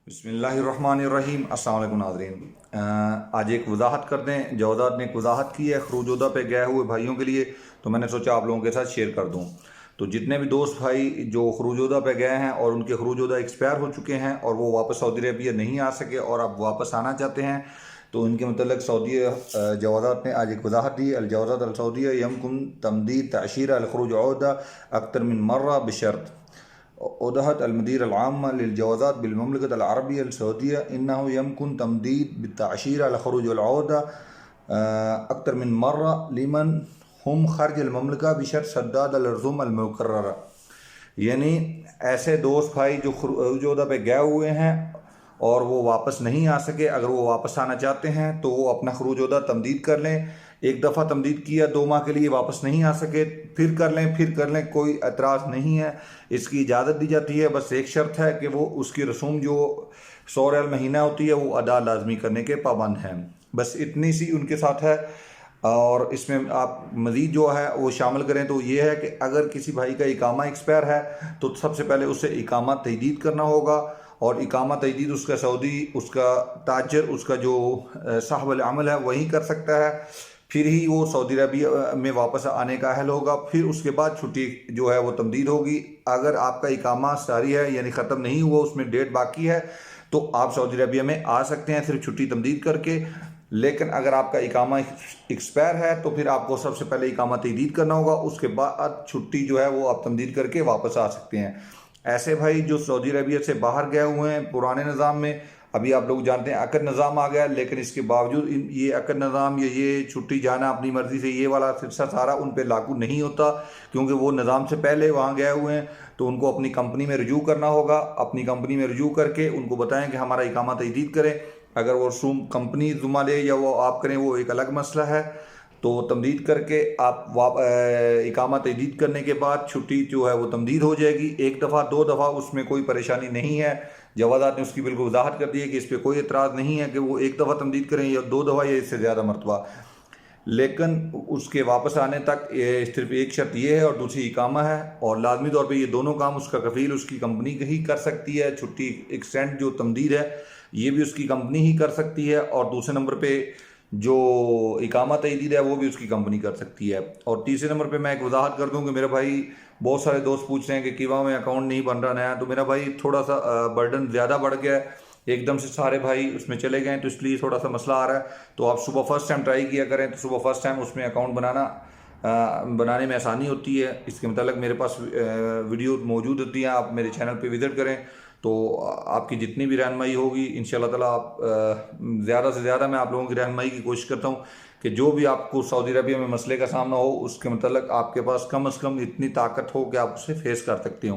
बिस्मिल्लाहिर्रहमानिर्रहीम। अस्सलाम वालेकुम नाज़रीन। आज एक वजाहत कर दें। जवादात ने एक वजाहत की है खरूजोदा पे गए हुए भाइयों के लिए, तो मैंने सोचा आप लोगों के साथ शेयर कर दूं। तो जितने भी दोस्त भाई जो खरूजोदा पे गए हैं और उनके खरूजोदा एक्सपायर हो चुके हैं और वो वापस सऊदी अरबिया नहीं आ सके और आप वापस आना चाहते हैं, तो इनके मतलब सऊदी जवादात ने आज एक वजाहत दी। अलजवादात अलसऊदिया यमकुन तमदीद तअशीर अलखरूज औदा अक्तर मिन मर्रा बशर्त उदहत अलमदीर आम लजवाज़ात बिलममलकत अलअरबिया अलसऊदिया इन्नहु यमकुन तमदीद बित्तअशीर अलखरूज औदा अक्तर मिन मर्रा लिमन हम खर्ज अलममलका बिशर्त सद्दाद अलरजुम अलमुकर्ररा। यानी ऐसे दोस्त भाई जो खरूजोदा पे गए हुए हैं और वो वापस नहीं आ सके, अगर वो वापस आना चाहते हैं तो वो अपना खरूजोदा तमदीद कर लें। एक दफ़ा तमदीद किया 2 माह के लिए, वापस नहीं आ सके फिर कर लें, कोई एतराज़ नहीं है, इसकी इजाज़त दी जाती है। बस एक शर्त है कि वो उसकी रसूम जो 100 रियाल महीना होती है वो अदा लाजमी करने के पाबंद हैं। बस इतनी सी उनके साथ है। और इसमें आप मज़ीद जो है वो शामिल करें तो ये है कि अगर किसी भाई का इकामा एक्सपायर है तो सबसे पहले उसे इकामा तजदीद करना होगा, और इकामा तजदीद उसका सऊदी, उसका ताजर, उसका जो साहब अमल है वही कर सकता है। फिर ही वो सऊदी अरबिया में वापस आने का अहल होगा। फिर उसके बाद छुट्टी जो है वो तमदीद होगी। अगर आपका इकामा सारी है यानी ख़त्म नहीं हुआ, उसमें डेट बाकी है, तो आप सऊदी अरबिया में आ सकते हैं सिर्फ छुट्टी तमदीद करके। लेकिन अगर आपका इकामा एक्सपायर है तो फिर आपको सबसे पहले इकामा तजदीद करना होगा, उसके बाद छुट्टी जो है वो आप तमदीद करके वापस आ सकते हैं। ऐसे भाई जो सऊदी अरबिया से बाहर गए हुए हैं पुराने निज़ाम में, अभी आप लोग जानते हैं अकद निज़ाम आ गया, लेकिन इसके बावजूद ये अकद निज़ाम या ये छुट्टी जाना अपनी मर्ज़ी से, ये वाला सिलसिला सारा उन पर लागू नहीं होता, क्योंकि वो निज़ाम से पहले वहाँ गए हुए हैं। तो उनको अपनी कंपनी में रजू करना होगा। अपनी कंपनी में रजू करके उनको बताएं कि हमारा इकामा तजदीद करें। अगर वो रसूम कंपनी जुम्मा ले या वो आप करें, वो एक अलग मसला है। तो तमदीद करके आप इकामा तजदीद करने के बाद छुट्टी जो है वो तमदीद हो जाएगी। 1 दफ़ा 2 दफ़ा उसमें कोई परेशानी नहीं है। जवादात ने उसकी बिल्कुल वजाहत कर दी है कि इस पर कोई एतराज़ नहीं है कि वो 1 दफ़ा तमदीद करें या 2 दफ़ा या इससे ज़्यादा मरतबा। लेकिन उसके वापस आने तक ये सिर्फ एक शर्त ये है और दूसरी इकामा है, और लाजमी तौर पे ये दोनों काम उसका कफ़ील उसकी कंपनी ही कर सकती है। छुट्टी एक्सटेंड जो तमदीद है ये भी उसकी कंपनी ही कर सकती है, और दूसरे नंबर पे जो इकामा तजदीद है वो भी उसकी कंपनी कर सकती है। और तीसरे नंबर पे मैं एक वजाहत कर दूं कि मेरे भाई बहुत सारे दोस्त पूछ रहे हैं कि किवा में अकाउंट नहीं बन रहा नया, तो मेरा भाई थोड़ा सा बर्डन ज़्यादा बढ़ गया है, एकदम से सारे भाई उसमें चले गए, तो इसलिए थोड़ा सा मसला आ रहा है। तो आप सुबह फर्स्ट टाइम ट्राई किया करें, तो सुबह फर्स्ट टाइम उसमें अकाउंट बनाने में आसानी होती है। इसके मतलब मेरे पास वीडियो मौजूद होती है, आप मेरे चैनल पे विज़िट करें तो आपकी जितनी भी रहनुमाई होगी इंशाल्लाह ताला आप ज़्यादा से ज़्यादा मैं आप लोगों की रहनुमाई की कोशिश करता हूँ कि जो भी आपको सऊदी अरबिया में मसले का सामना हो उसके मतलब आपके पास कम से कम इतनी ताकत हो कि आप उसे फेस कर सकते हो।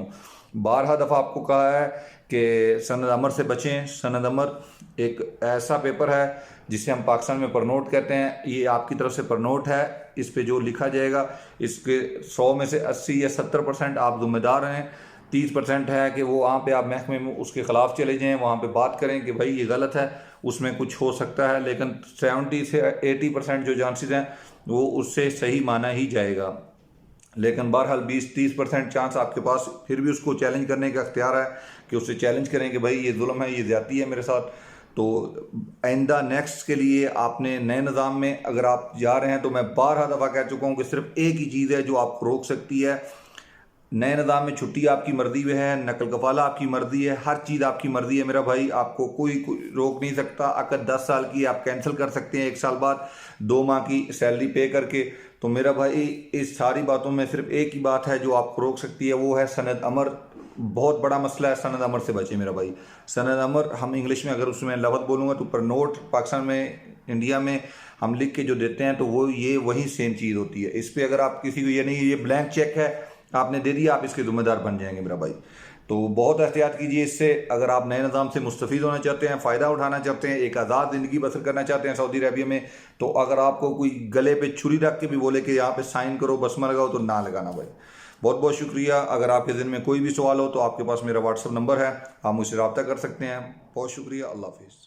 12 दफ़ा आपको कहा है कि सनद अमर से बचें। सनद अमर एक ऐसा पेपर है जिसे हम पाकिस्तान में परनोट कहते हैं। ये आपकी तरफ से परनोट है, इस पे जो लिखा जाएगा इसके 100 में से 80 या 70% आप जिम्मेदार हैं। 30% है कि वो वहाँ पे आप महकमे में उसके ख़िलाफ़ चले जाएँ, वहाँ पे बात करें कि भाई ये गलत है, उसमें कुछ हो सकता है। लेकिन 70 से 80% जो चांसेस हैं वो उससे सही माना ही जाएगा। लेकिन बहरहाल 20-30% चांस आपके पास फिर भी उसको चैलेंज करने का अख्तियार है कि उससे चैलेंज करें कि भाई ये जुल्म है, ये ज़्यादती है मेरे साथ। तो आइंदा नेक्स्ट के लिए आपने नए निज़ाम में अगर आप जा रहे हैं, तो मैं 12 दफ़ा कह चुका हूँ कि सिर्फ एक ही चीज़ है जो आपको रोक सकती है। नए निज़ाम में छुट्टी आपकी मर्जी में है, नकल कफाला आपकी मर्जी है, हर चीज़ आपकी मर्जी है मेरा भाई, आपको कोई रोक नहीं सकता। अगर 10 साल की आप कैंसिल कर सकते हैं 1 साल बाद 2 माह की सैलरी पे करके। तो मेरा भाई इस सारी बातों में सिर्फ एक ही बात है जो आपको रोक सकती है, वो है सनद अमर। बहुत बड़ा मसला है, सनद अमर से बचे मेरा भाई। सनद अमर हम इंग्लिश में अगर उसमें लफ्ज़ बोलूँगा तो पर नोट पाकिस्तान में इंडिया में हम लिख के जो देते हैं तो वो ये वही सेम चीज़ होती है। इस पर अगर आप किसी को ये नहीं, ये ब्लैंक चेक है आपने दे दिया, आप इसके ज़िम्मेदार बन जाएंगे मेरा भाई। तो बहुत एहतियात कीजिए इससे। अगर आप नए निज़ाम से मुस्तफ़ीद होना चाहते हैं, फ़ायदा उठाना चाहते हैं, एक आज़ाद ज़िंदगी बसर करना चाहते हैं सऊदी अरबिया में, तो अगर आपको कोई गले पे छुरी रख के भी बोले कि यहाँ पे साइन करो, बसमा लगाओ, तो ना लगाना भाई। बहुत बहुत शुक्रिया। अगर आपके दिन में कोई भी सवाल हो तो आपके पास मेरा व्हाट्सअप नंबर है, आप मुझसे रब्ता कर सकते हैं। बहुत शुक्रिया। अल्लाह हाफिज़।